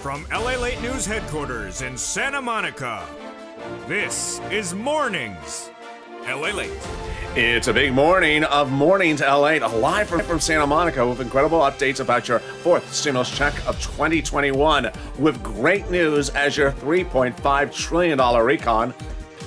From LALATE News headquarters in Santa Monica, this is Mornings LALATE. It's a big morning of Mornings LALATE, live from Santa Monica with incredible updates about your fourth stimulus check of 2021, with great news as your $3.5 trillion recon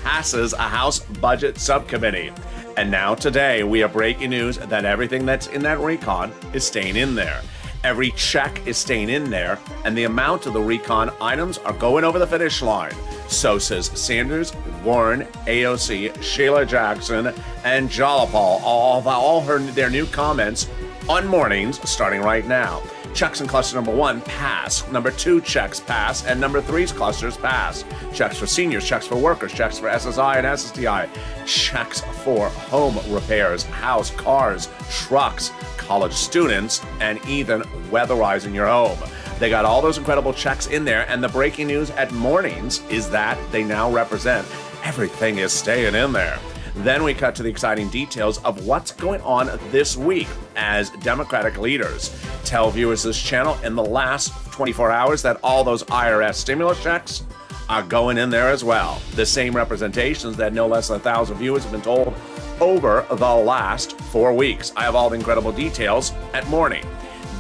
passes a House Budget Subcommittee. And now today, we have breaking news that everything that's in that recon is staying in there. Every check is staying in there, and the amount of the recon items are going over the finish line. So says Sanders, Warren, AOC, Sheila Jackson, and Jalopal, all heard their new comments on Mornings starting right now. Checks in cluster number 1 pass, number 2 checks pass, and number 3's clusters pass. Checks for seniors, checks for workers, checks for SSI and SSDI, checks for home repairs, house, cars, trucks, college students, and even weatherizing your home. They got all those incredible checks in there, and the breaking news at Mornings is that they now represent everything is staying in there. Then we cut to the exciting details of what's going on this week as Democratic leaders tell viewers this channel in the last 24 hours that all those IRS stimulus checks are going in there as well. The same representations that no less than 1,000 viewers have been told over the last 4 weeks. I have all the incredible details at morning.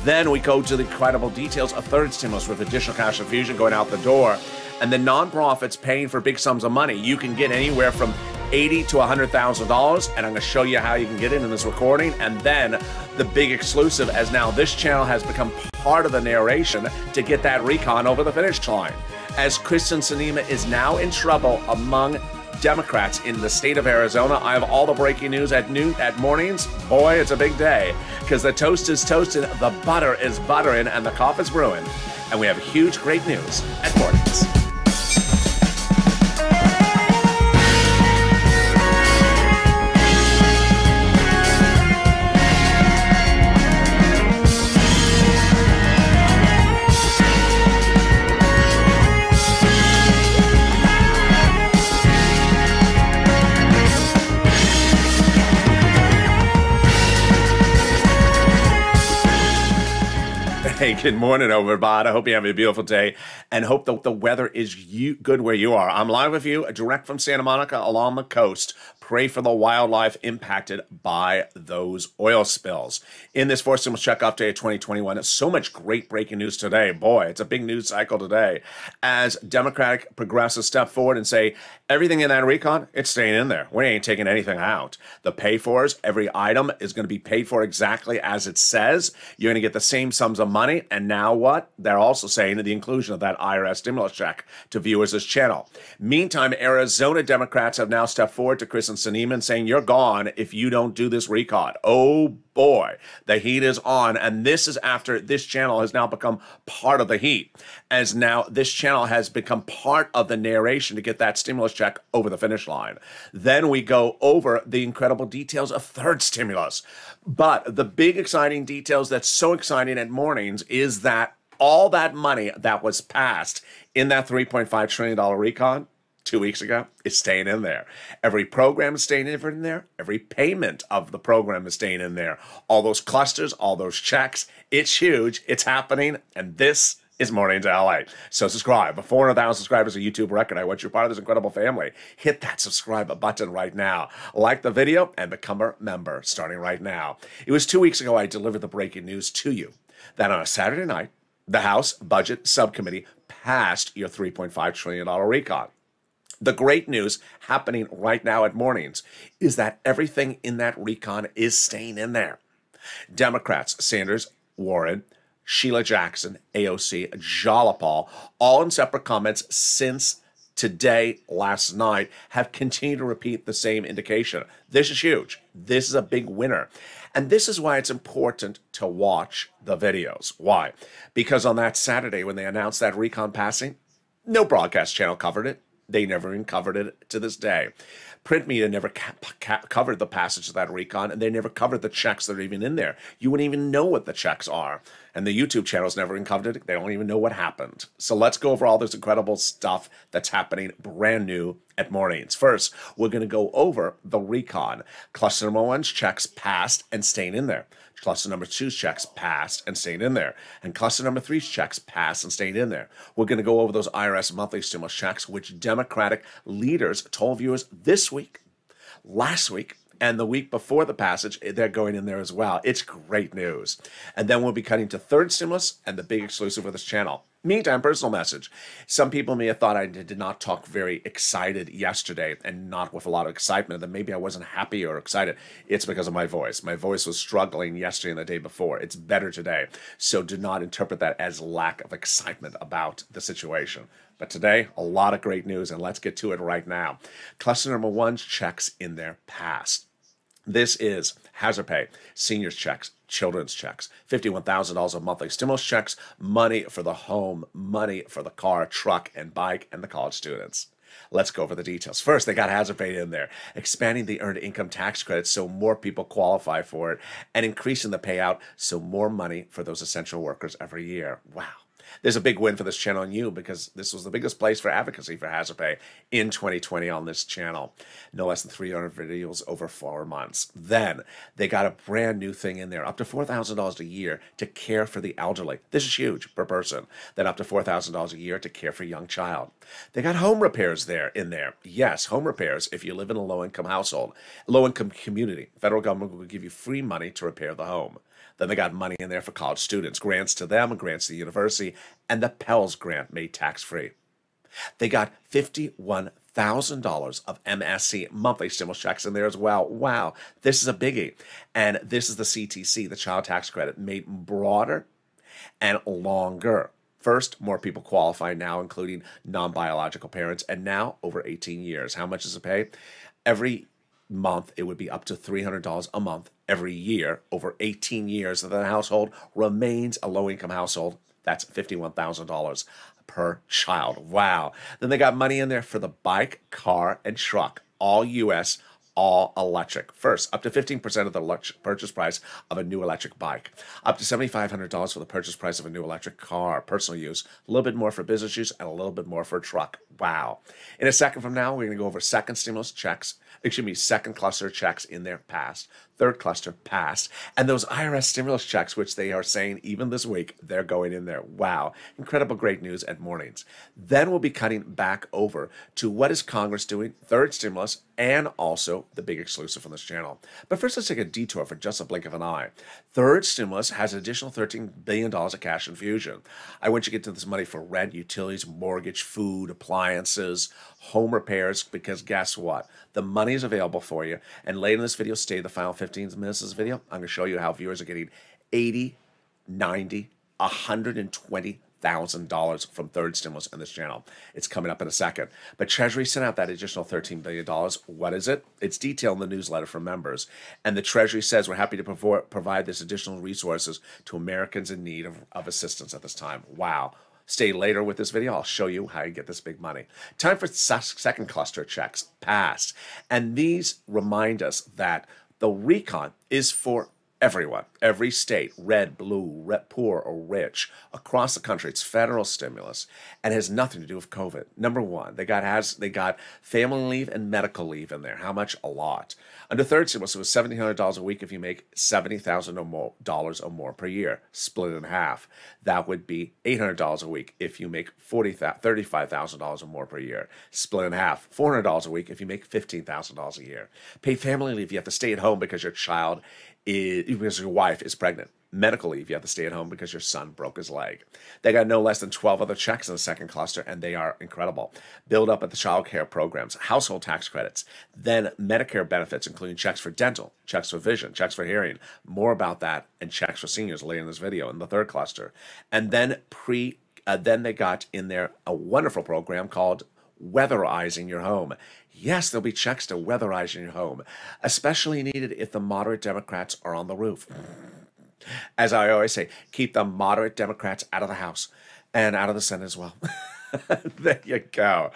Then we go to the incredible details of third stimulus with additional cash infusion going out the door, and the nonprofits paying for big sums of money. You can get anywhere from $80,000 to $100,000, and I'm going to show you how you can get it in this recording. And then the big exclusive, as now this channel has become part of the narration to get that recon over the finish line, as Kristen Sinema is now in trouble among Democrats in the state of Arizona. I have all the breaking news at Mornings. Boy, it's a big day, because the toast is toasted, the butter is buttering, and the coffee is brewing. And we have huge, great news at Mornings. Hey, good morning, everybody. I hope you have a beautiful day and hope that the weather is good where you are. I'm live with you, direct from Santa Monica along the coast. Pray for the wildlife impacted by those oil spills. In this fourth stimulus check update of 2021, so much great breaking news today. Boy, it's a big news cycle today. As Democratic progressives step forward and say, everything in that recon, it's staying in there. We ain't taking anything out. The pay-fors, every item is going to be paid for exactly as it says. You're going to get the same sums of money. And now what? They're also saying the inclusion of that IRS stimulus check to viewers' this channel. Meantime, Arizona Democrats have now stepped forward to Kristen Sinema saying, you're gone if you don't do this recon. Oh boy, the heat is on, and this is after this channel has now become part of the heat, as now this channel has become part of the narration to get that stimulus check over the finish line. Then we go over the incredible details of third stimulus. But the big exciting details that's so exciting at Mornings is that all that money that was passed in that $3.5 trillion recon 2 weeks ago is staying in there. Every program is staying in there. Every payment of the program is staying in there. All those clusters, all those checks. It's huge. It's happening. And this is Mornings LA. So subscribe. With 400,000 subscribers, a YouTube record. I want you part of this incredible family. Hit that subscribe button right now. Like the video and become a member starting right now. It was 2 weeks ago I delivered the breaking news to you that on a Saturday night, the House Budget Subcommittee passed your $3.5 trillion recon. The great news happening right now at Mornings is that everything in that recon is staying in there. Democrats, Sanders, Warren, Sheila Jackson, AOC, Jalopal, all in separate comments since today, last night, have continued to repeat the same indication. This is huge. This is a big winner. And this is why it's important to watch the videos. Why? Because on that Saturday when they announced that recon passing, no broadcast channel covered it. They never even covered it to this day. Print media never covered the passage of that recon, and they never covered the checks that are even in there. You wouldn't even know what the checks are. And the YouTube channels never even covered it. They don't even know what happened. So let's go over all this incredible stuff that's happening brand new at Mornings. First, we're going to go over the recon. Cluster number 1's checks passed and staying in there. Cluster number 2's checks passed and stayed in there. And cluster number 3's checks passed and stayed in there. We're going to go over those IRS monthly stimulus checks, which Democratic leaders told viewers this week, last week, and the week before the passage, they're going in there as well. It's great news. And then we'll be cutting to third stimulus and the big exclusive of this channel. Meantime, personal message. Some people may have thought I did not talk very excited yesterday and not with a lot of excitement, that maybe I wasn't happy or excited. It's because of my voice. My voice was struggling yesterday and the day before. It's better today. So do not interpret that as lack of excitement about the situation. But today, a lot of great news, and let's get to it right now. Cluster number 1's checks in their past. This is hazard pay, seniors checks, children's checks, $51,000 of monthly stimulus checks, money for the home, money for the car, truck, and bike, and the college students. Let's go over the details. First, they got hazard pay in there, expanding the earned income tax credit so more people qualify for it, and increasing the payout so more money for those essential workers every year. Wow. There's a big win for this channel and you, because this was the biggest place for advocacy for hazard pay in 2020 on this channel. No less than 300 videos over 4 months. Then they got a brand new thing in there, up to $4,000 a year to care for the elderly. This is huge per person. Then up to $4,000 a year to care for a young child. They got home repairs in there. Yes, home repairs if you live in a low-income household, low-income community. Federal government will give you free money to repair the home. Then they got money in there for college students, grants to them, grants to the university, and the Pell's grant made tax-free. They got $51,000 of MSC monthly stimulus checks in there as well. Wow, this is a biggie. And this is the CTC, the child tax credit, made broader and longer. First, more people qualify now, including non-biological parents, and now over 18 years. How much does it pay? Every month, it would be up to $300 a month every year over 18 years that the household remains a low-income household. That's $51,000 per child. Wow. Then they got money in there for the bike, car, and truck, all U.S., all electric. First, up to 15% of the purchase price of a new electric bike. Up to $7,500 for the purchase price of a new electric car, personal use. A little bit more for business use and a little bit more for a truck. Wow. In a second from now, we're going to go over second stimulus checks. Second cluster checks in their past. Third cluster passed. And those IRS stimulus checks, which they are saying even this week, they're going in there. Wow. Incredible great news at mornings. Then we'll be cutting back over to what is Congress doing, third stimulus, and also the big exclusive from this channel. But first, let's take a detour for just a blink of an eye. Third stimulus has an additional $13 billion of cash infusion. I want you to get to this money for rent, utilities, mortgage, food, appliances, home repairs, because guess what? The money is available for you. And later in this video, stay the final 15 minutes of this video. I'm going to show you how viewers are getting $80, $90, $120,000 from third stimulus in this channel. It's coming up in a second. But Treasury sent out that additional $13 billion. What is it? It's detailed in the newsletter for members. And the Treasury says we're happy to provide this additional resources to Americans in need of assistance at this time. Wow. Stay later with this video. I'll show you how you get this big money. Time for second cluster checks passed. And these remind us that the recon is for everyone, every state, red, blue, poor, or rich, across the country. It's federal stimulus and has nothing to do with COVID. Number one, they got family leave and medical leave in there. How much? A lot. Under third stimulus, it was $1,700 a week if you make $70,000 or more per year, split in half. That would be $800 a week if you make $35,000 or more per year, split in half. $400 a week if you make $15,000 a year. Paid family leave, you have to stay at home because your wife is pregnant. Medical leave, you have to stay at home because your son broke his leg. They got no less than 12 other checks in the second cluster, and they are incredible. Build up at the child care programs, household tax credits, then Medicare benefits, including checks for dental, checks for vision, checks for hearing. More about that and checks for seniors later in this video in the third cluster. And then then they got in there a wonderful program called weatherizing your home. Yes, there'll be checks to weatherizing your home, especially needed if the moderate Democrats are on the roof. As I always say, keep the moderate Democrats out of the House and out of the Senate as well. There you go.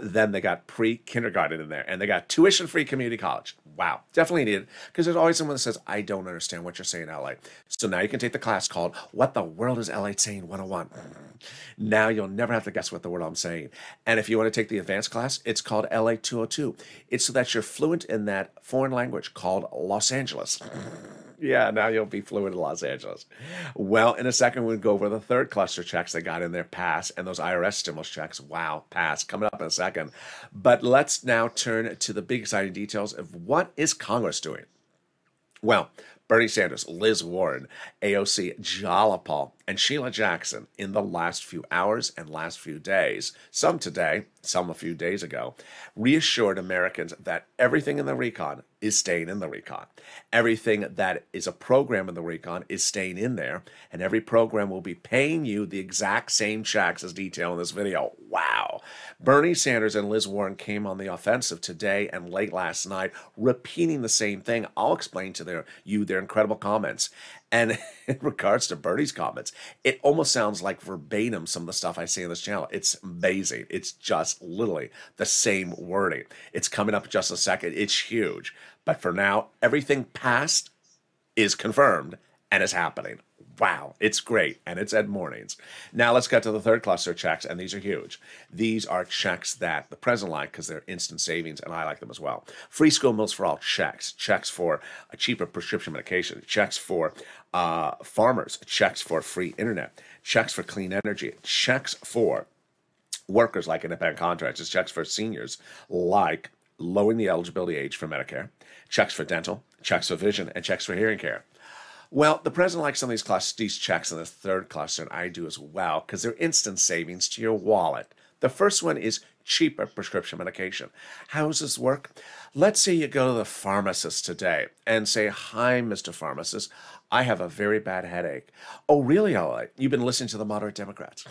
Then they got pre-kindergarten in there, and they got tuition-free community college. Wow, definitely needed, because there's always someone that says, I don't understand what you're saying, LA. So now you can take the class called What the World is LA Saying 101. Now you'll never have to guess what the word I'm saying. And if you want to take the advanced class, it's called LA 202. It's so that you're fluent in that foreign language called Los Angeles. Yeah, now you'll be fluent in Los Angeles. Well, in a second, we'll go over the third cluster checks they got in their pass and those IRS stimulus checks. Wow, pass. Coming up in a second. But let's now turn to the big exciting details of what is Congress doing. Well, Bernie Sanders, Liz Warren, AOC, Jala Paul, and Sheila Jackson in the last few hours and last few days, some today, some a few days ago, reassured Americans that everything in the recon is staying in the recon. Everything that is a program in the recon is staying in there, and every program will be paying you the exact same checks as detailed in this video. Wow. Bernie Sanders and Liz Warren came on the offensive today and late last night, repeating the same thing. I'll explain to their incredible comments. And in regards to Bernie's comments, it almost sounds like verbatim some of the stuff I say on this channel. It's amazing. It's just literally the same wording. It's coming up in just a second. It's huge. But for now, everything past is confirmed and is happening. Wow, it's great, and it's Ed Mornings. Now let's get to the third cluster checks, and these are huge. These are checks that the president likes because they're instant savings, and I like them as well. Free school meals for all checks, checks for a cheaper prescription medication, checks for farmers, checks for free internet, checks for clean energy, checks for workers like independent contractors, checks for seniors like lowering the eligibility age for Medicare, checks for dental, checks for vision, and checks for hearing care. Well, the president likes some of these checks in the third cluster, and I do as well, because they're instant savings to your wallet. The first one is cheaper prescription medication. How does this work? Let's say you go to the pharmacist today and say, "Hi, Mr. Pharmacist, I have a very bad headache." "Oh, really? All right. You've been listening to the moderate Democrats."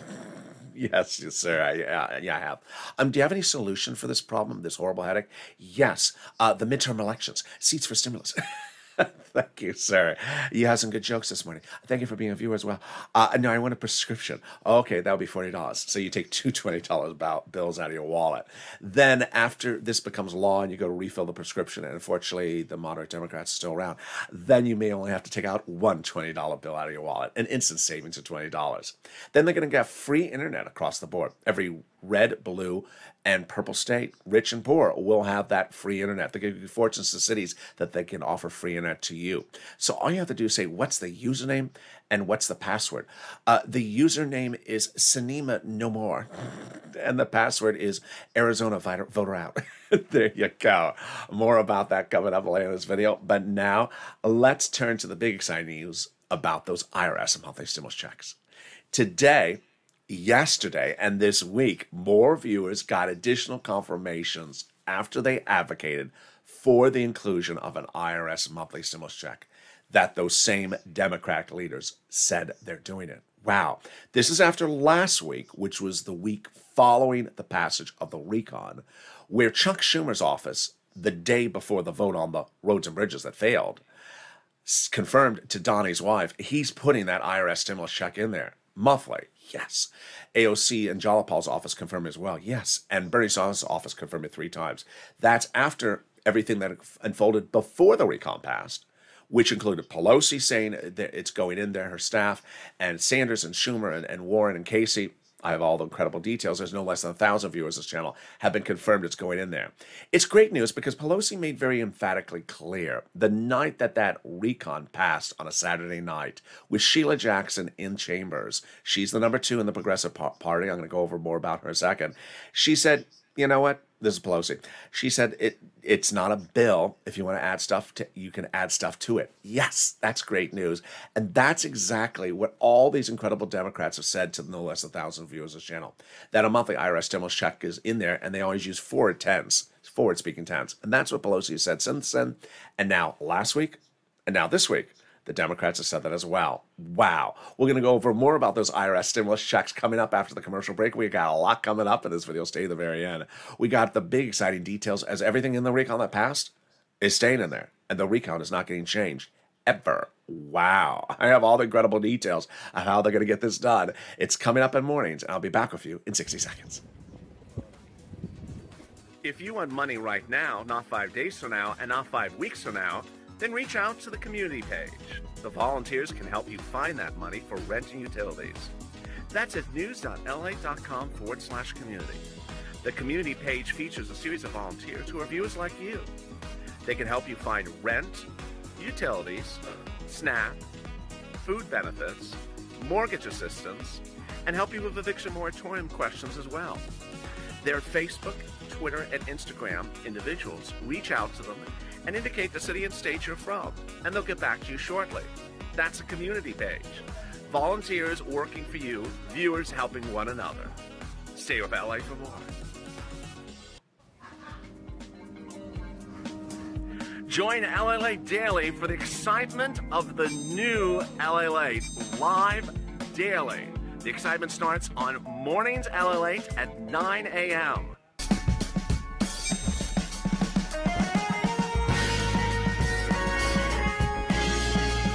Yes, sir. I have. Do you have any solution for this problem, this horrible headache? Yes. The midterm elections, seats for stimulus. Thank you, sir. You have some good jokes this morning. Thank you for being a viewer as well. No, I want a prescription. Okay, that'll be $40. So you take two $20 bills out of your wallet. Then after this becomes law and you go to refill the prescription, and unfortunately the moderate Democrats are still around, then you may only have to take out one $20 bill out of your wallet, an instant savings of $20. Then they're going to get free internet across the board. Every red, blue, and purple state, rich and poor, will have that free internet. They give you fortunes to cities that they can offer free internet to you. So all you have to do is say, what's the username and what's the password? The username is Sinema No More, and the password is Arizona Voter Out. There you go. More about that coming up later in this video. But now let's turn to the big exciting news about those IRS and monthly stimulus checks. Today, yesterday, and this week, more viewers got additional confirmations after they advocated for the inclusion of an IRS monthly stimulus check that those same Democrat leaders said they're doing it. Wow. This is after last week, which was the week following the passage of the recon, where Chuck Schumer's office, the day before the vote on the roads and bridges that failed, confirmed to Donnie's wife, he's putting that IRS stimulus check in there. Monthly, yes. AOC and Jala Paul's office confirmed as well, yes. And Bernie Sanders' office confirmed it 3 times. That's after everything that unfolded before the recon passed, which included Pelosi saying that it's going in there, her staff, and Sanders and Schumer and Warren and Casey. I have all the incredible details. There's no less than 1,000 viewers this channel have been confirmed it's going in there. It's great news because Pelosi made very emphatically clear the night that recon passed on a Saturday night with Sheila Jackson in chambers. She's the number 2 in the Progressive Party. I'm going to go over more about her in a second. She said, you know what? This is Pelosi. She said it's not a bill. If you want to add stuff, you can add stuff to it. Yes, that's great news. And that's exactly what all these incredible Democrats have said to no less than 1,000 viewers of this channel. That a monthly IRS stimulus check is in there, and they always use forward-speaking tense. And that's what Pelosi has said since then. And now last week, and now this week, the Democrats have said that as well. Wow. We're going to go over more about those IRS stimulus checks coming up after the commercial break. We got a lot coming up in this video. Stay to the very end. We got the big exciting details as everything in the recon that passed is staying in there. And the recon is not getting changed ever. Wow. I have all the incredible details of how they're going to get this done. It's coming up in mornings, and I'll be back with you in 60 seconds. If you want money right now, not 5 days from now, and not 5 weeks from now, then reach out to the community page. The volunteers can help you find that money for rent and utilities. That's at news.la.com/community. The community page features a series of volunteers who are viewers like you. They can help you find rent, utilities, SNAP, food benefits, mortgage assistance, and help you with eviction moratorium questions as well. Their Facebook, Twitter, and Instagram individuals reach out to them and indicate the city and state you're from, and they'll get back to you shortly. That's a community page. Volunteers working for you, viewers helping one another. Stay with LA for more. Join LALATE daily for the excitement of the new LALATE live daily. The excitement starts on Mornings LALATE at 9 a.m.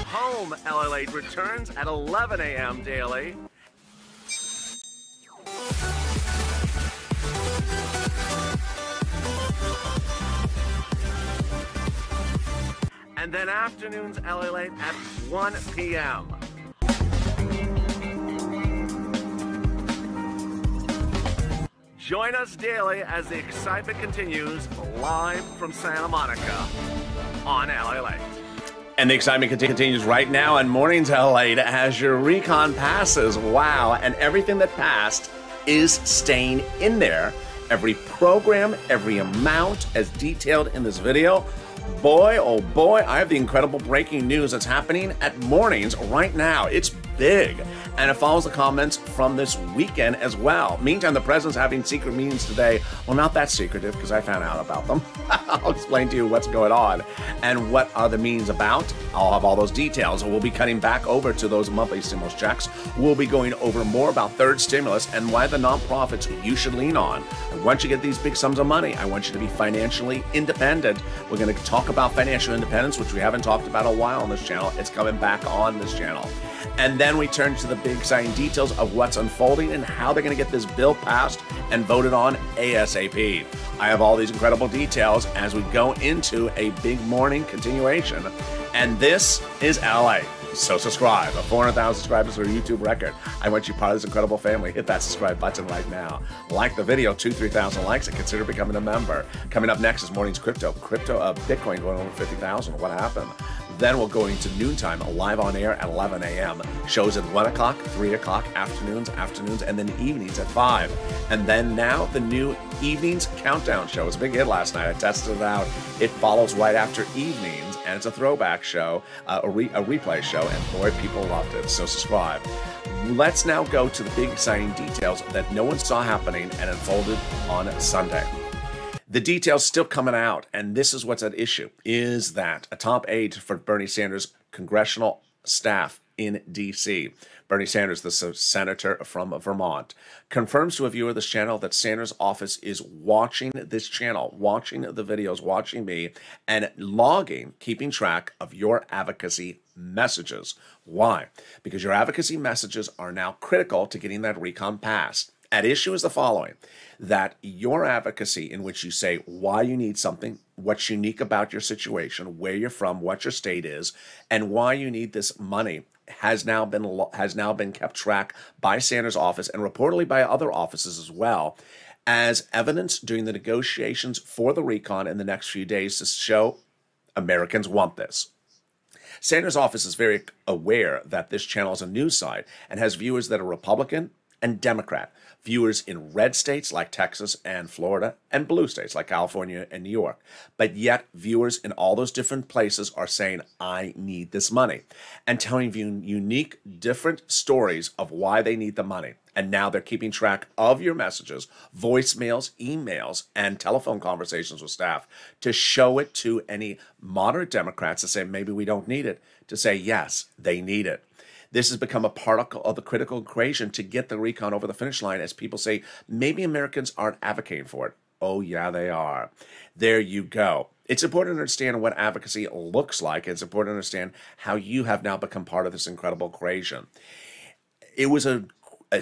Home LALATE returns at 11 a.m. daily. And then afternoons LALATE at 1 p.m. Join us daily as the excitement continues live from Santa Monica on LALATE. And the excitement continues right now on Mornings LALATE as your recon passes. Wow, and everything that passed is staying in there. Every program, every amount as detailed in this video. Boy, oh boy, I have the incredible breaking news that's happening at Mornings right now. It's big, and it follows the comments from this weekend as well. Meantime, the president's having secret meetings today. Well, not that secretive, because I found out about them. I'll explain to you what's going on and what are the meetings about. I'll have all those details. We'll be cutting back over to those monthly stimulus checks. We'll be going over more about third stimulus and why the nonprofits you should lean on. And once you get these big sums of money, I want you to be financially independent. We're going to talk about financial independence, which we haven't talked about a while on this channel. It's coming back on this channel. And then we turn to the big exciting details of what's unfolding and how they're going to get this bill passed and voted on ASAP. I have all these incredible details as we go into a big morning continuation. And this is LA. So subscribe. 400,000 subscribers for a YouTube record. I want you part of this incredible family. Hit that subscribe button right now. Like the video, 2,000-3,000 likes, and consider becoming a member. Coming up next is Morning's Crypto. Bitcoin going over 50,000. What happened? Then we'll go into noontime, live on air at 11 a.m. Shows at 1 o'clock, 3 o'clock, afternoons, and then evenings at 5. And then now the new evenings countdown show. It was a big hit last night. I tested it out. It follows right after evenings, and it's a throwback show, a replay show, and boy, people loved it. So subscribe. Let's now go to the big exciting details that no one saw happening and unfolded on Sunday. The details still coming out, and this is what's at issue, is that a top aide for Bernie Sanders' congressional staff in D.C., Bernie Sanders, the senator from Vermont, confirms to a viewer of this channel that Sanders' office is watching this channel, watching the videos, watching me, and logging, keeping track of your advocacy messages. Why? Because your advocacy messages are now critical to getting that recon passed. At issue is the following, that your advocacy in which you say why you need something, what's unique about your situation, where you're from, what your state is, and why you need this money has now been kept track by Sanders' office and reportedly by other offices as well as evidence during the negotiations for the recon in the next few days to show Americans want this. Sanders' office is very aware that this channel is a news site and has viewers that are Republican and Democrat, viewers in red states like Texas and Florida, and blue states like California and New York. But yet viewers in all those different places are saying, I need this money, and telling you unique, different stories of why they need the money. And now they're keeping track of your messages, voicemails, emails, and telephone conversations with staff to show it to any moderate Democrats to say, maybe we don't need it, to say, yes, they need it. This has become a part of the critical equation to get the recon over the finish line as people say, maybe Americans aren't advocating for it. Oh, yeah, they are. There you go. It's important to understand what advocacy looks like. It's important to understand how you have now become part of this incredible equation. It was a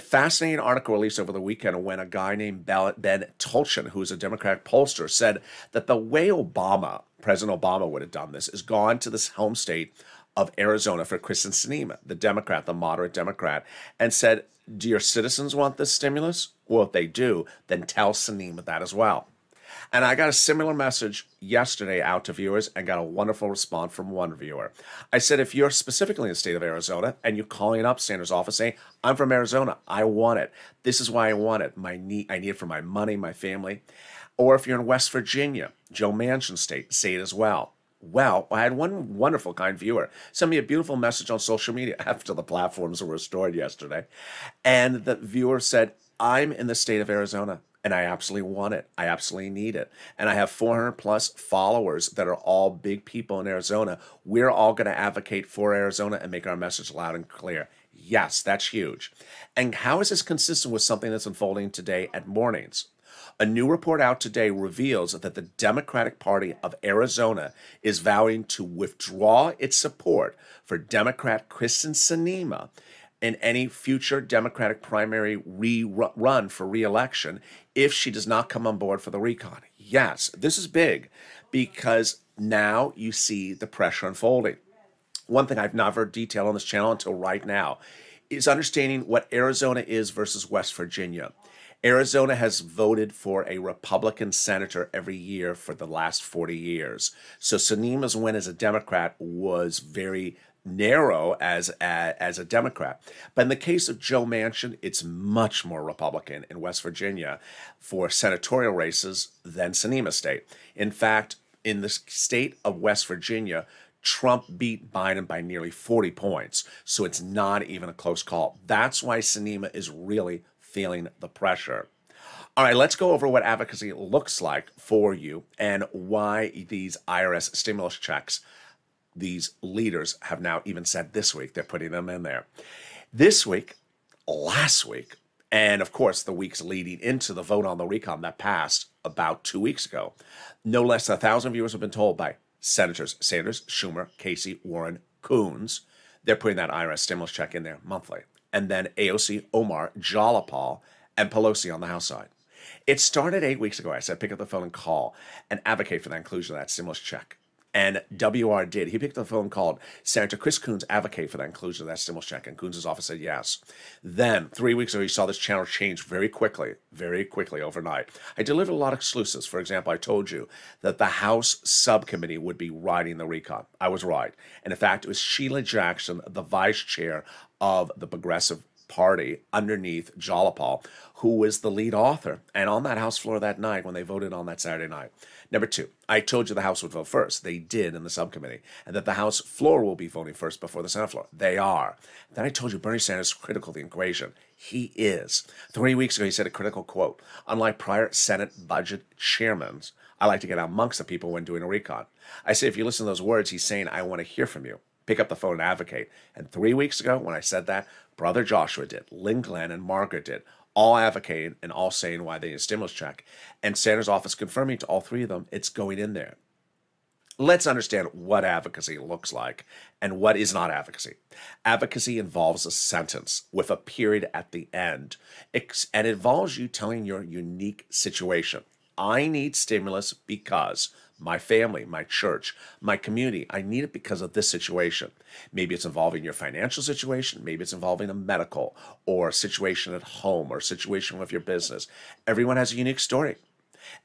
fascinating article released over the weekend when a guy named Ben Tolchin, who's a Democratic pollster, said that the way President Obama would have done this is gone to this home state of Arizona for Kristen Sinema, the Democrat, the moderate Democrat, and said, do your citizens want this stimulus? Well, if they do, then tell Sinema that as well. And I got a similar message yesterday out to viewers and got a wonderful response from one viewer. I said, if you're specifically in the state of Arizona and you're calling up Sanders' office saying, I'm from Arizona, I want it. This is why I want it. I need it for my money, my family. Or if you're in West Virginia, Joe Manchin state, say it as well. Well, I had one wonderful, kind viewer send me a beautiful message on social media after the platforms were restored yesterday. And the viewer said, I'm in the state of Arizona. And I absolutely want it. I absolutely need it. And I have 400 plus followers that are all big people in Arizona. We're all going to advocate for Arizona and make our message loud and clear. Yes, that's huge. And how is this consistent with something that's unfolding today at mornings? A new report out today reveals that the Democratic Party of Arizona is vowing to withdraw its support for Democrat Kristen Sinema in any future Democratic primary run for re-election if she does not come on board for the recon. Yes, this is big because now you see the pressure unfolding. One thing I've never detailed on this channel until right now is understanding what Arizona is versus West Virginia. Arizona has voted for a Republican senator every year for the last 40 years. So Sinema's win as a Democrat was very narrow as a Democrat. But in the case of Joe Manchin, it's much more Republican in West Virginia for senatorial races than Sinema state. In fact, in the state of West Virginia, Trump beat Biden by nearly 40 points. So it's not even a close call. That's why Sinema is really feeling the pressure. All right, let's go over what advocacy looks like for you and why these IRS stimulus checks, these leaders have now even said this week they're putting them in there. This week, last week, and of course the weeks leading into the vote on the recon that passed about 2 weeks ago, no less than 1,000 viewers have been told by Senators Sanders, Schumer, Casey, Warren, Coons, they're putting that IRS stimulus check in there monthly. And then AOC, Omar, Jalapal, and Pelosi on the House side. It started 8 weeks ago. I said, pick up the phone and call and advocate for the inclusion of that stimulus check. And WR did. He picked up the phone and called Senator Chris Coons advocate for the inclusion of that stimulus check. And Coons' office said yes. Then 3 weeks ago, he saw this channel change very quickly overnight. I delivered a lot of exclusives. For example, I told you that the House subcommittee would be riding the recon. I was right. And in fact, it was Sheila Jackson, the vice chair of the Progressive Party underneath Jalapal, who was the lead author. And on that House floor that night when they voted on that Saturday night. Number two, I told you the House would vote first. They did in the subcommittee. And that the House floor will be voting first before the Senate floor. They are. Then I told you Bernie Sanders is critical of the equation. He is. 3 weeks ago, he said a critical quote. Unlike prior Senate budget chairmen, I like to get amongst the people when doing a recon. I say, if you listen to those words, he's saying, I want to hear from you. Pick up the phone and advocate. And 3 weeks ago, when I said that, Brother Joshua did, Lynn Glenn and Margaret did, all advocating and all saying why they need a stimulus check. And Sanders' office confirming to all three of them it's going in there. Let's understand what advocacy looks like and what is not advocacy. Advocacy involves a sentence with a period at the end, and it involves you telling your unique situation. I need stimulus because my family, my church, my community, I need it because of this situation. Maybe it's involving your financial situation. Maybe it's involving a medical or a situation at home or a situation with your business. Everyone has a unique story.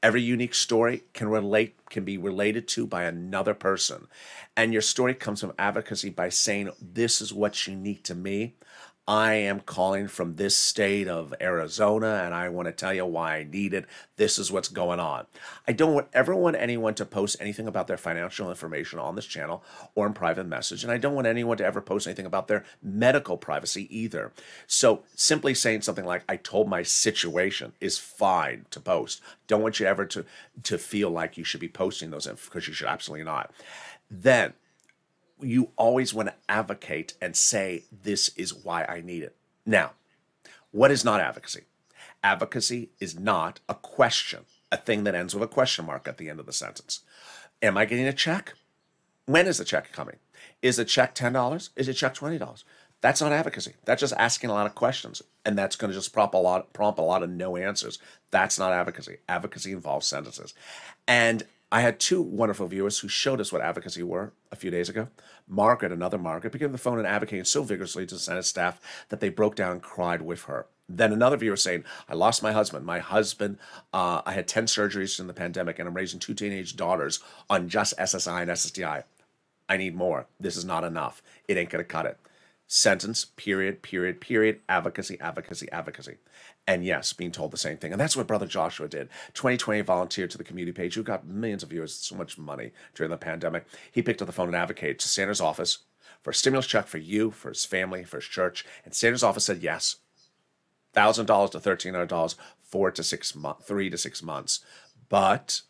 Every unique story can be related to by another person. And your story comes from advocacy by saying, this is what's unique to me. I am calling from this state of Arizona, and I want to tell you why I need it. This is what's going on. I don't ever want anyone to post anything about their financial information on this channel or in private message, and I don't want anyone to ever post anything about their medical privacy either. So simply saying something like, I told my situation is fine to post. Don't want you ever to feel like you should be posting those because you should absolutely not. Then, you always want to advocate and say, this is why I need it. Now, what is not advocacy? Advocacy is not a question, a thing that ends with a question mark at the end of the sentence. Am I getting a check? When is the check coming? Is the check $10? Is the check $20? That's not advocacy. That's just asking a lot of questions, and that's going to just prompt a lot of no answers. That's not advocacy. Advocacy involves sentences. And I had two wonderful viewers who showed us what advocacy were a few days ago. Margaret, another Margaret, picked up the phone and advocated so vigorously to the Senate staff that they broke down and cried with her. Then another viewer saying, I lost my husband. I had 10 surgeries in the pandemic, and I'm raising 2 teenage daughters on just SSI and SSDI. I need more. This is not enough. It ain't going to cut it. Sentence, period, period, period, advocacy, advocacy, advocacy. And yes, being told the same thing. And that's what Brother Joshua did. 2020 volunteered to the community page, who got millions of viewers, so much money during the pandemic. He picked up the phone and advocated to Sanders' office for a stimulus check for you, for his family, for his church. And Sanders' office said yes. $1,000 to $1,300, 3 to 6 months. But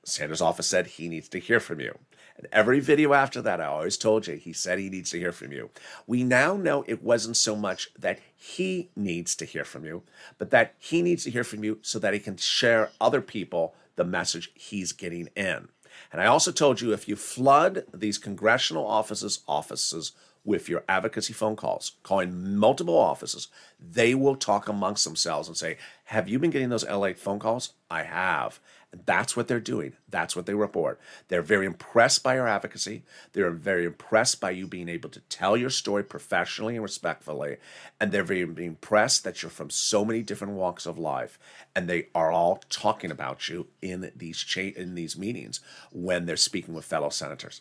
Sanders' office said he needs to hear from you. And every video after that, I always told you, he said he needs to hear from you. We now know it wasn't so much that he needs to hear from you, but that he needs to hear from you so that he can share other people the message he's getting in. And I also told you, if you flood these congressional offices with your advocacy phone calls, calling multiple offices, they will talk amongst themselves and say, have you been getting those LA phone calls? I have. And that's what they're doing. That's what they report. They're very impressed by your advocacy. They're very impressed by you being able to tell your story professionally and respectfully. And they're very impressed that you're from so many different walks of life. And they are all talking about you in these meetings when they're speaking with fellow senators.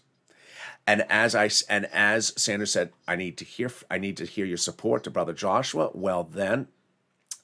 And as Sanders said, I need to hear your support to Brother Joshua. Well, then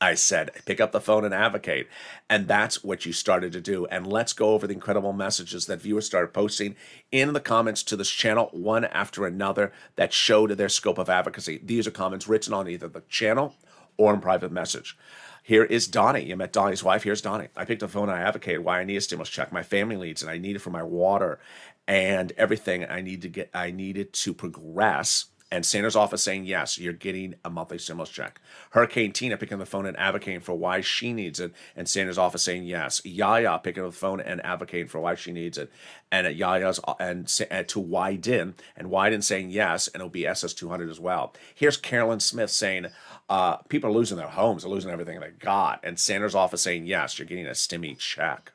I said, pick up the phone and advocate. And that's what you started to do. And let's go over the incredible messages that viewers started posting in the comments to this channel, one after another, that showed their scope of advocacy. These are comments written on either the channel or in private message. Here is Donnie. You met Donnie's wife. Here's Donnie. I picked up the phone and I advocated why I need a stimulus check. My family needs it. I need it for my water and everything I needed to progress. And Sanders' office saying, yes, you're getting a monthly stimulus check. Hurricane Tina picking up the phone and advocating for why she needs it. And Sanders' office saying, yes. Yaya picking up the phone and advocating for why she needs it. And at Yaya's and to Wyden, and Wyden saying yes, and it'll be SS200 as well. Here's Carolyn Smith saying, people are losing their homes, they're losing everything they got. And Sanders' office saying, yes, you're getting a stimmy check.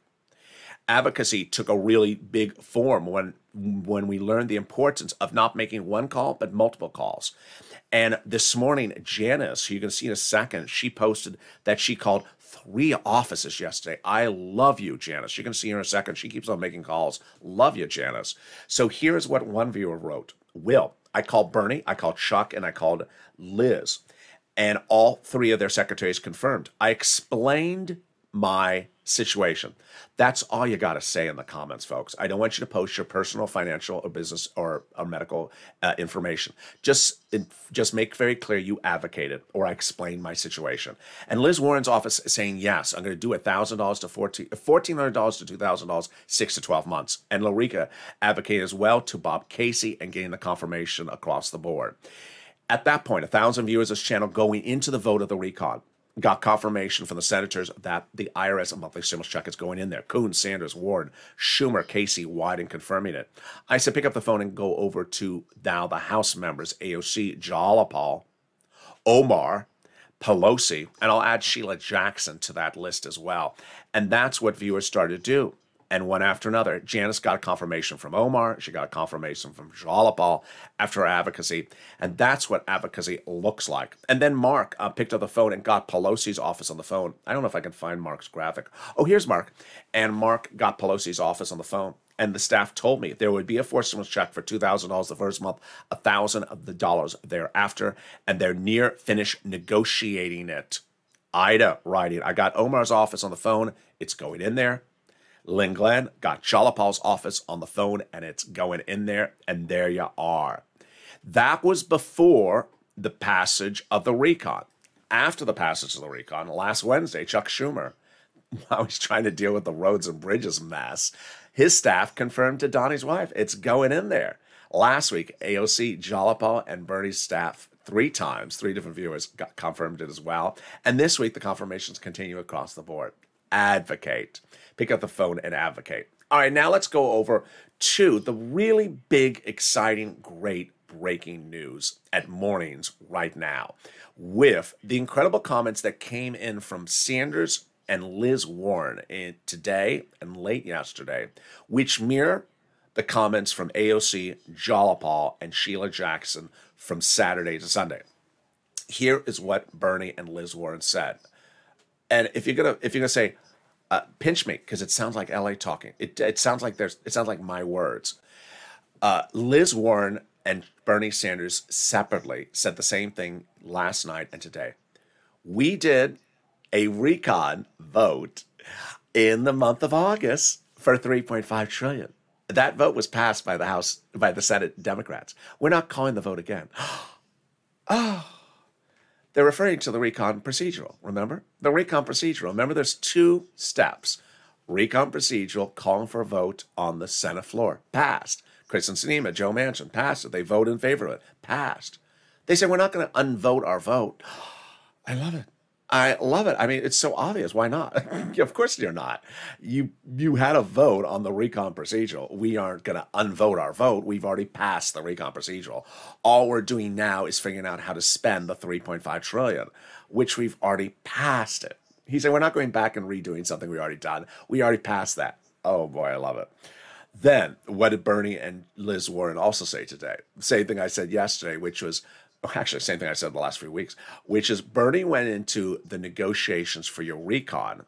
Advocacy took a really big form when we learned the importance of not making one call, but multiple calls. And this morning, Janice, who you're going to see in a second, she posted that she called 3 offices yesterday. I love you, Janice. You're going to see her in a second. She keeps on making calls. Love you, Janice. So here's what one viewer wrote. Will, I called Bernie, I called Chuck, and I called Liz. And all 3 of their secretaries confirmed. I explained my situation. That's all you got to say in the comments, folks. I don't want you to post your personal, financial, or business or medical information. Just make very clear you advocated or I explained my situation. And Liz Warren's office is saying, yes, I'm going to do $1,000 to $1,400 to $2,000, 6 to 12 months. And Lorica advocated as well to Bob Casey and getting the confirmation across the board. At that point, 1,000 viewers of this channel going into the vote of the recon got confirmation from the senators that the IRS monthly stimulus check is going in there. Coons, Sanders, Ward, Schumer, Casey, Wyden confirming it. I said pick up the phone and go over to now the House members, AOC, Jalapal, Omar, Pelosi, and I'll add Sheila Jackson to that list as well. And that's what viewers started to do. And one after another, Janice got a confirmation from Omar. She got a confirmation from Jalapal after her advocacy. And that's what advocacy looks like. And then Mark picked up the phone and got Pelosi's office on the phone. I don't know if I can find Mark's graphic. Oh, here's Mark. And Mark got Pelosi's office on the phone. And the staff told me there would be a forced stimulus check for $2,000 the first month, $1,000 of the dollars thereafter. And they're near finished negotiating it. Ida writing, I got Omar's office on the phone. It's going in there. Lynn Glenn got Jalapal's office on the phone, and it's going in there, and there you are. That was before the passage of the recon. After the passage of the recon, last Wednesday, Chuck Schumer, while he's trying to deal with the roads and bridges mess, his staff confirmed to Donnie's wife, it's going in there. Last week, AOC, Jalapal, and Bernie's staff 3 times, 3 different viewers got confirmed it as well. And this week, the confirmations continue across the board. Advocate. Pick up the phone and advocate. All right, now let's go over to the really big, exciting, great breaking news at mornings right now with the incredible comments that came in from Sanders and Liz Warren today and late yesterday, which mirror the comments from AOC, Jalapal, and Sheila Jackson from Saturday to Sunday. Here is what Bernie and Liz Warren said. And if you're gonna say, pinch me, because it sounds like LA talking. It sounds like my words. Liz Warren and Bernie Sanders separately said the same thing last night and today. We did a recon vote in the month of August for 3.5 trillion. That vote was passed by the Senate Democrats. We're not calling the vote again. Oh, they're referring to the recon procedural, remember? The recon procedural. Remember, there's 2 steps. Recon procedural, calling for a vote on the Senate floor. Passed. Kristen Sinema, Joe Manchin, passed it. They vote in favor of it. Passed. They say, we're not going to unvote our vote. I love it. I love it. I mean, it's so obvious. Why not? Of course you're not. You had a vote on the recon procedural. We aren't going to unvote our vote. We've already passed the recon procedural. All we're doing now is figuring out how to spend the 3.5 trillion, which we've already passed it. He said, we're not going back and redoing something we already done. We already passed that. Oh boy, I love it. Then what did Bernie and Liz Warren also say today? Same thing I said yesterday, which was, actually, same thing I said the last few weeks, which is Bernie went into the negotiations for your recon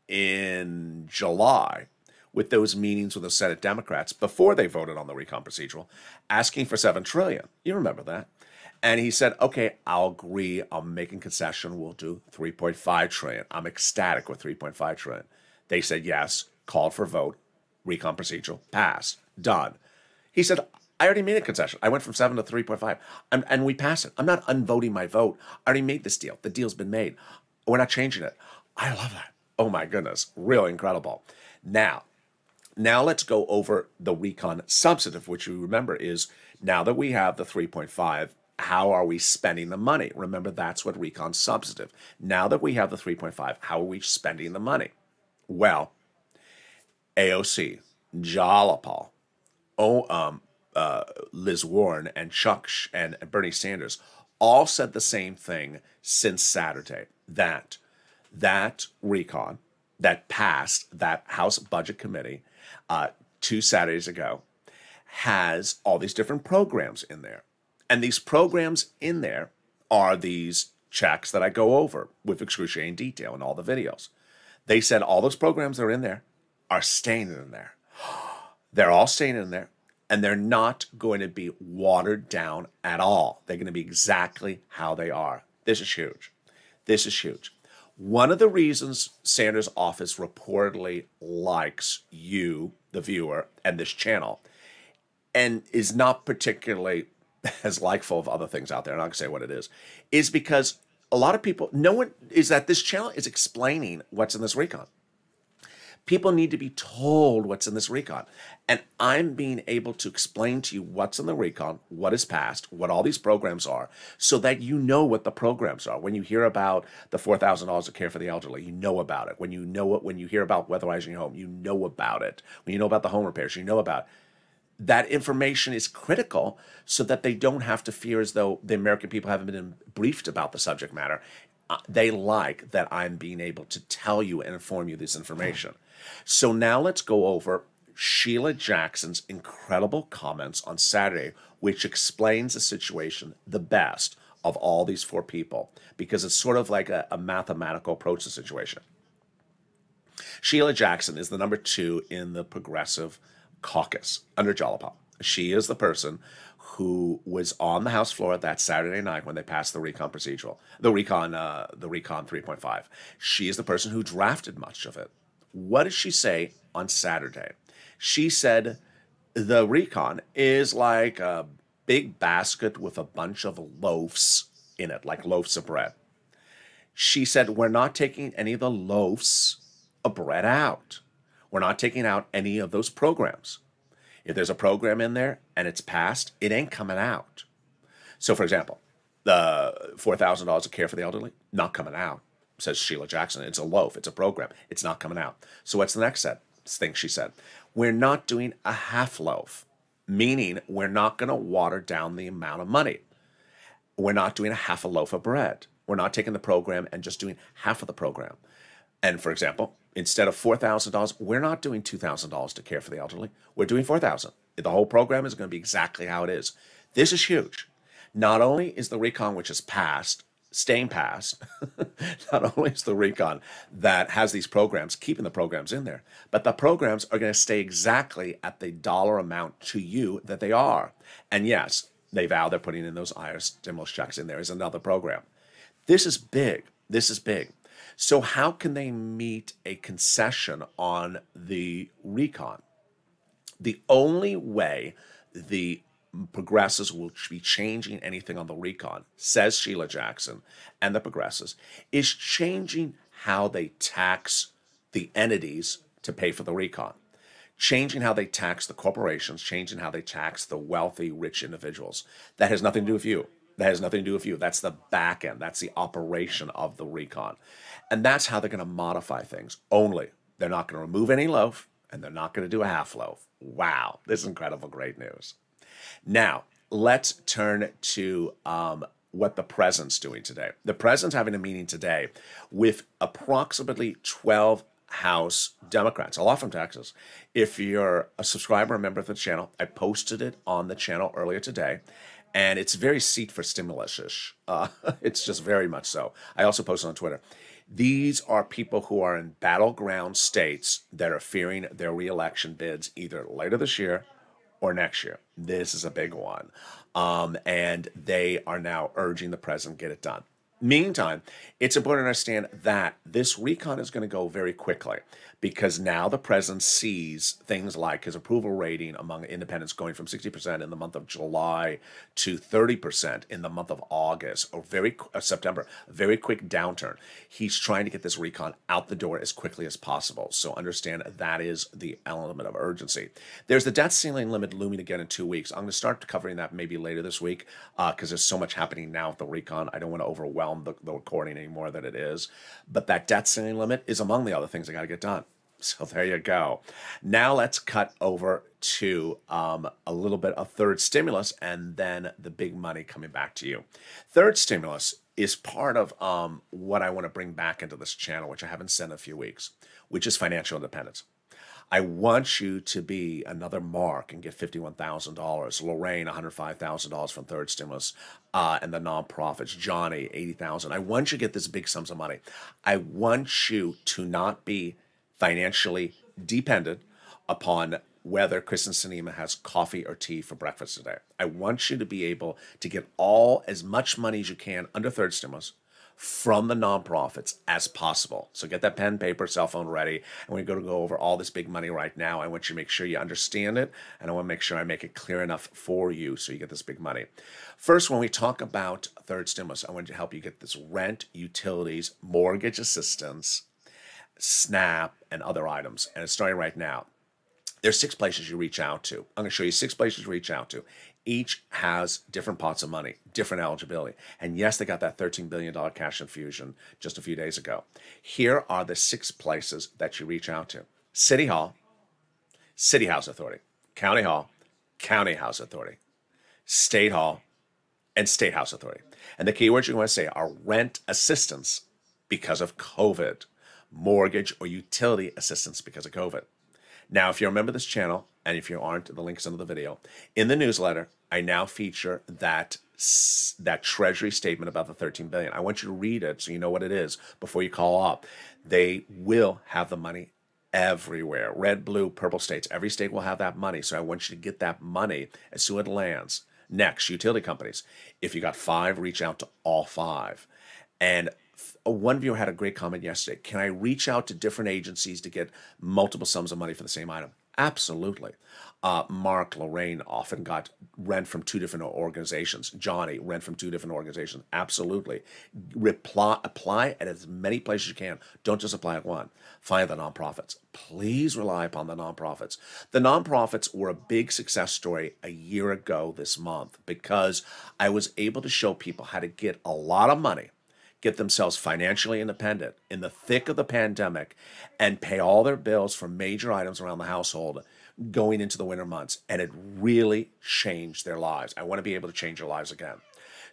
in July with those meetings with the Senate Democrats before they voted on the recon procedural, asking for $7 trillion. You remember that. And he said, okay, I'll agree. I'm making concession. We'll do 3.5 trillion. I'm ecstatic with 3.5 trillion. They said yes, called for vote, recon procedural, passed, done. He said, I already made a concession. I went from 7 to 3.5, and we passed it. I'm not unvoting my vote. I already made this deal. The deal's been made. We're not changing it. I love that. Oh my goodness, really incredible. Now let's go over the recon substantive, which you remember is now that we have the 3.5, how are we spending the money? Remember, that's what recon substantive. Now that we have the 3.5, how are we spending the money? Well, AOC, Jalapal, Liz Warren and Chuck and Bernie Sanders all said the same thing since Saturday, that recon that passed that House Budget Committee 2 Saturdays ago has all these different programs in there. And these programs in there are these checks that I go over with excruciating detail in all the videos. They said all those programs that are in there are staying in there. They're all staying in there. And they're not going to be watered down at all. They're going to be exactly how they are. This is huge. This is huge. One of the reasons Sanders' office reportedly likes you, the viewer, and this channel, and is not particularly as likeful of other things out there, and I'm not going to say what it is because a lot of people, is that this channel is explaining what's in this recon. People need to be told what's in this recon. And I'm being able to explain to you what's in the recon, what is passed, what all these programs are, so that you know what the programs are. When you hear about the $4,000 of care for the elderly, you know about it. When you hear about weatherizing your home, you know about it. When you know about the home repairs, you know about it. That information is critical so that they don't have to fear as though the American people haven't been briefed about the subject matter. They like that I'm being able to tell you and inform you this information. So now let's go over Sheila Jackson's incredible comments on Saturday, which explains the situation the best of all these 4 people, because it's sort of like a mathematical approach to the situation. Sheila Jackson is the number 2 in the progressive caucus under Jalapal. She is the person who was on the House floor that Saturday night when they passed the recon procedural, the recon 3.5. She is the person who drafted much of it. What did she say on Saturday? She said the recon is like a big basket with a bunch of loaves in it, like loaves of bread. She said, we're not taking any of the loaves of bread out. We're not taking out any of those programs. If there's a program in there and it's passed, it ain't coming out. So, for example, the $4,000 of care for the elderly, not coming out, says Sheila Jackson. It's a loaf. It's a program. It's not coming out. So what's the next thing she said? We're not doing a half loaf, meaning we're not going to water down the amount of money. We're not doing a half a loaf of bread. We're not taking the program and just doing half of the program. And for example, instead of $4,000, we're not doing $2,000 to care for the elderly. We're doing $4,000. The whole program is going to be exactly how it is. This is huge. Not only is the recon, which is passed, staying past, not only is the recon that has these programs, keeping the programs in there, but the programs are going to stay exactly at the dollar amount to you that they are. And yes, they vow they're putting in those IRS stimulus checks in there as another program. This is big. This is big. So how can they meet a concession on the recon? The only way the progressives will be changing anything on the recon, says Sheila Jackson and the progressives, is changing how they tax the entities to pay for the recon, changing how they tax the corporations, changing how they tax the wealthy, rich individuals. That has nothing to do with you. That has nothing to do with you. That's the back end. That's the operation of the recon. And that's how they're going to modify things. Only they're not going to remove any loaf, and they're not going to do a half loaf. Wow, this is incredible, great news. Now, let's turn to what the president's doing today. The president's having a meeting today with approximately 12 House Democrats, a lot from Texas. If you're a subscriber or member of the channel, I posted it on the channel earlier today, and it's very seat for stimulus-ish. It's just very much so. I also posted on Twitter. These are people who are in battleground states that are fearing their re-election bids either later this year or next year. This is a big one. And they are now urging the president to get it done. Meantime, it's important to understand that this recon is going to go very quickly because now the president sees things like his approval rating among independents going from 60% in the month of July to 30% in the month of August or September, a very quick downturn. He's trying to get this recon out the door as quickly as possible. So understand that is the element of urgency. There's the debt ceiling limit looming again in 2 weeks. I'm going to start covering that maybe later this week because there's so much happening now with the recon. I don't want to overwhelm the recording any more than it is. But that debt ceiling limit is among the other things I got to get done. So there you go. Now let's cut over to a little bit of third stimulus and then the big money coming back to you. Third stimulus is part of what I want to bring back into this channel, which I haven't said in a few weeks, which is financial independence. I want you to be another Mark and get $51,000. Lorraine, $105,000 from third stimulus, and the nonprofits. Johnny, $80,000. I want you to get this big sums of money. I want you to not be financially dependent upon whether Kristen Sinema has coffee or tea for breakfast today. I want you to be able to get as much money as you can under third stimulus from the nonprofits as possible. So get that pen, paper, cell phone ready, and we're going to go over all this big money right now. I want you to make sure you understand it, and I want to make sure I make it clear enough for you so you get this big money. First, when we talk about third stimulus, I want to help you get this rent, utilities, mortgage assistance, SNAP, and other items. And it's starting right now. There's 6 places you reach out to. I'm going to show you 6 places you reach out to. Each has different pots of money, different eligibility. And yes, they got that $13 billion cash infusion just a few days ago. Here are the 6 places that you reach out to. City Hall, City House Authority. County Hall, County House Authority. State Hall, and State House Authority. And the keywords you want to say are rent assistance because of COVID, mortgage or utility assistance because of COVID. Now, if you remember this channel, and if you aren't, the link's under the video. In the newsletter, I now feature that Treasury statement about the $13 billion. I want you to read it so you know what it is before you call up. They will have the money everywhere. Red, blue, purple states. Every state will have that money. So I want you to get that money as soon as it lands. Next, utility companies. If you got 5, reach out to all 5. And one viewer had a great comment yesterday. Can I reach out to different agencies to get multiple sums of money for the same item? Absolutely. Mark, Lorraine often got rent from 2 different organizations. Johnny, rent from 2 different organizations. Absolutely. Apply at as many places as you can. Don't just apply at one. Find the nonprofits. Please rely upon the nonprofits. The nonprofits were a big success story a year ago this month because I was able to show people how to get a lot of money, get themselves financially independent in the thick of the pandemic, and pay all their bills for major items around the household going into the winter months. And it really changed their lives. I want to be able to change your lives again.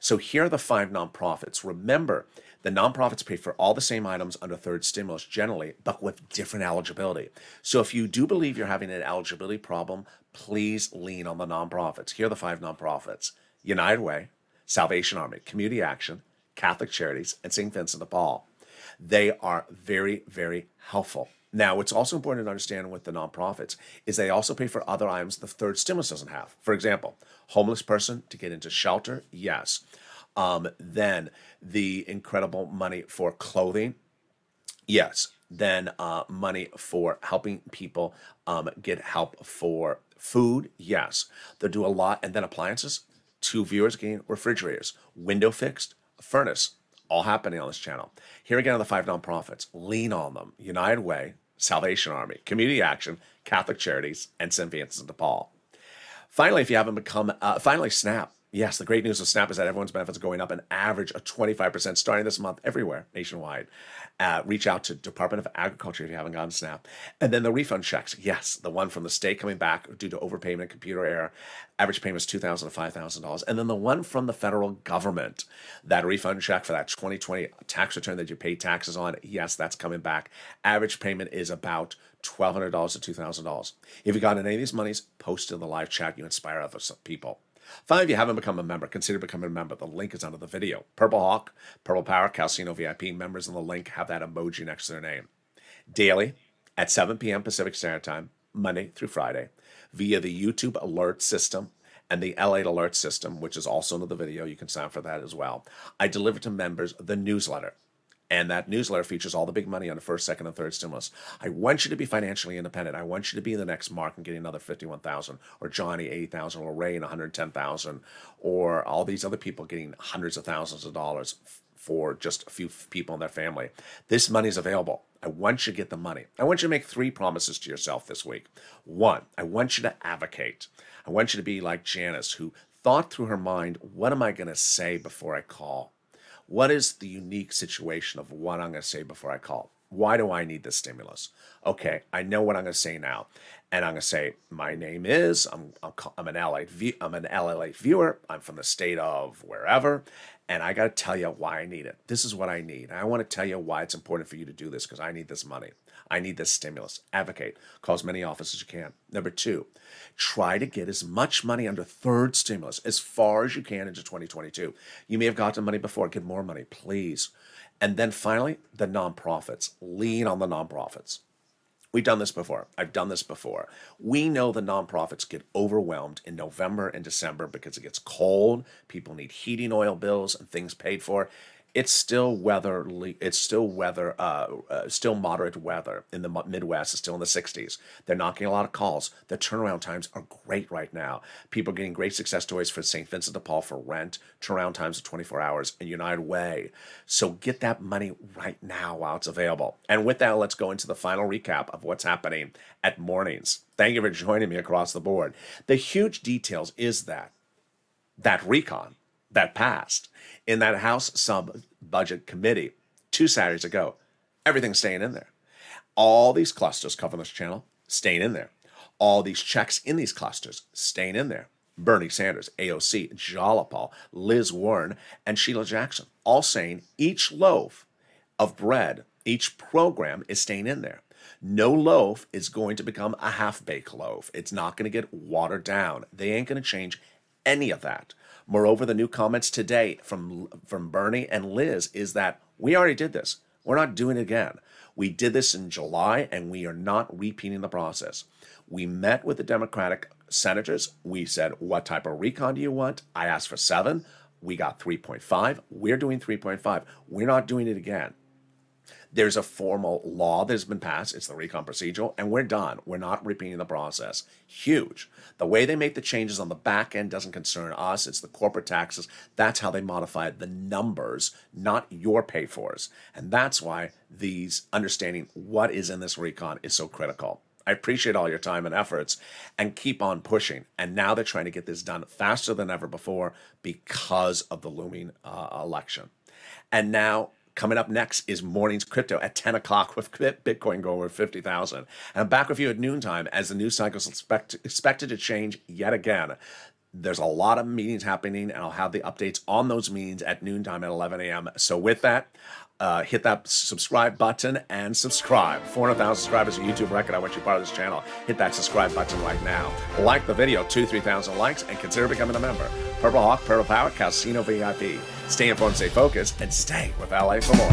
So here are the 5 nonprofits. Remember, the nonprofits pay for all the same items under third stimulus generally, but with different eligibility. So if you do believe you're having an eligibility problem, please lean on the nonprofits. Here are the 5 nonprofits: United Way, Salvation Army, Community Action, Catholic Charities, and St. Vincent de Paul. They are very, very helpful. Now, what's also important to understand with the nonprofits is they also pay for other items the third stimulus doesn't have. For example, homeless person to get into shelter, yes. Then the incredible money for clothing, yes. Then money for helping people get help for food, yes. They'll do a lot. And then appliances, 2 viewers getting refrigerators, window fixed, furnace, all happening on this channel. Here again are the 5 nonprofits. Lean on them. United Way, Salvation Army, Community Action, Catholic Charities, and St. Vincent de Paul. Finally, if you haven't become, finally, SNAP. Yes, the great news of SNAP is that everyone's benefits are going up an average of 25% starting this month everywhere, nationwide. Reach out to Department of Agriculture if you haven't gotten SNAP. And then the refund checks. Yes, the one from the state coming back due to overpayment and computer error. Average payment is $2,000 to $5,000. And then the one from the federal government, that refund check for that 2020 tax return that you paid taxes on. Yes, that's coming back. Average payment is about $1,200 to $2,000. If you got any of these monies, post in the live chat. You inspire other people. Finally, if you haven't become a member, consider becoming a member. The link is under the video. Purple Hawk, Purple Power, Calcino VIP members in the link have that emoji next to their name. Daily at 7 p.m. Pacific Standard Time, Monday through Friday, via the YouTube alert system and the LATE alert system, which is also under the video. You can sign up for that as well. I deliver to members the newsletter. And that newsletter features all the big money on the first, second, and third stimulus. I want you to be financially independent. I want you to be the next Mark and getting another $51,000, or Johnny $80,000, or Ray and $110,000, or all these other people getting hundreds of thousands of dollars for just a few people in their family. This money is available. I want you to get the money. I want you to make 3 promises to yourself this week. 1, I want you to advocate. I want you to be like Janice, who thought through her mind, what am I going to say before I call? What is the unique situation of what I'm going to say before I call? Why do I need this stimulus? Okay, I know what I'm going to say now. And I'm going to say, my name is, I'm an LALATE viewer. I'm from the state of wherever. And I got to tell you why I need it. This is what I need. I want to tell you why it's important for you to do this, because I need this money. I need this stimulus. Advocate. Call as many offices as you can. Number 2, try to get as much money under third stimulus as far as you can into 2022. You may have gotten money before. Get more money, please. And then finally, the nonprofits. Lean on the nonprofits. We've done this before. I've done this before. We know the nonprofits get overwhelmed in November and December because it gets cold. People need heating oil bills and things paid for. It's still still moderate weather in the Midwest. It's still in the 60s. They're not getting a lot of calls. The turnaround times are great right now. People are getting great success stories for St. Vincent de Paul for rent. Turnaround times of 24 hours, and United Way. So get that money right now while it's available. And with that, let's go into the final recap of what's happening at mornings. Thank you for joining me across the board. The huge details is that recon that passed in that House Sub-Budget Committee 2 Saturdays ago. Everything's staying in there. All these clusters covering this channel, staying in there. All these checks in these clusters, staying in there. Bernie Sanders, AOC, Jalopal, Liz Warren, and Sheila Jackson, all saying each loaf of bread, each program is staying in there. No loaf is going to become a half-baked loaf. It's not going to get watered down. They ain't going to change any of that. Moreover, the new comments today from Bernie and Liz is that we already did this. We're not doing it again. We did this in July, and we are not repeating the process. We met with the Democratic senators. We said, what type of recon do you want? I asked for 7. We got 3.5. We're doing 3.5. We're not doing it again. There's a formal law that has been passed. It's the recon procedural, and we're done. We're not repeating the process. Huge. The way they make the changes on the back end doesn't concern us. It's the corporate taxes. That's how they modify the numbers, not your pay-fors. And that's why these understanding what is in this recon is so critical. I appreciate all your time and efforts, and keep on pushing. And now they're trying to get this done faster than ever before because of the looming election. And now, coming up next is Morning's Crypto at 10 o'clock with Bitcoin going over 50,000. And I'm back with you at noontime as the news cycle is expected to change yet again. There's a lot of meetings happening, and I'll have the updates on those meetings at noontime at 11 a.m. So with that, hit that subscribe button and subscribe. 400,000 subscribers, a YouTube record. I want you part of this channel. Hit that subscribe button right now. Like the video, 2,000-3,000 likes, and consider becoming a member. Purple Hawk, Purple Power, Casino VIP. Stay informed, stay focused, and stay with LA for more.